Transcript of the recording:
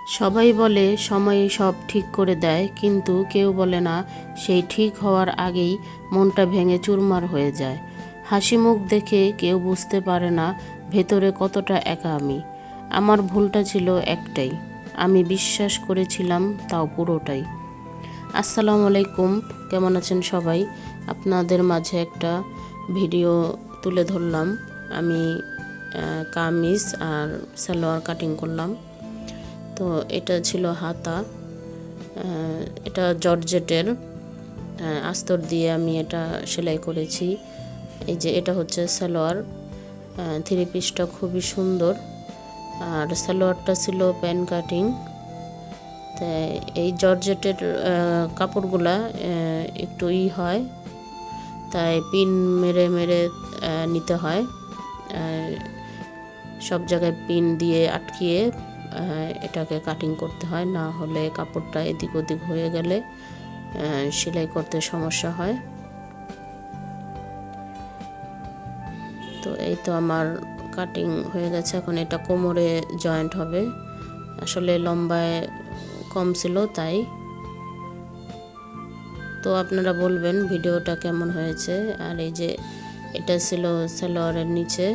সবাই বলে সময় সব ঠিক করে দেয়, কিন্তু কেউ বলে না সেই ঠিক হওয়ার আগেই মনটা ভেঙে চুরমার হয়ে যায়। হাসি মুখ দেখে কেউ বুঝতে পারে না ভেতরে কতটা একা আমি। আমার ভুলটা ছিল একটাই, আমি বিশ্বাস করেছিলাম, তাও পুরোটাই। আসসালামু আলাইকুম, কেমন আছেন সবাই? আপনাদের মাঝে একটা ভিডিও তুলে ধরলাম। আমি কামিজ আর সালোয়ার কাটিং করলাম। তো এটা ছিল হাতা, এটা জর্জেটের আস্তর দিয়ে আমি এটা সেলাই করেছি। এই যে এটা হচ্ছে সালোয়ার, থ্রি পিসটা খুবই সুন্দর, আর সালোয়ারটা ছিল প্যান কাটিং। তাই এই জর্জেটের কাপড়গুলা একটু হয়, তাই পিন মেরে মেরে নিতে হয়, সব জায়গায় পিন দিয়ে আটকিয়ে এটাকে কাটিং করতে হয়, না হলে কাপড়টা এদিক ওদিক হয়ে গেলে সেলাই করতে সমস্যা হয়। তো এই তো আমার কাটিং হয়ে গেছে। এখন এটা কোমরে জয়েন্ট হবে, আসলে লম্বায় কম ছিল তাই। তো আপনারা বলবেন ভিডিওটা কেমন হয়েছে। আর এই যে এটা ছিল সালোয়ারের নিচে,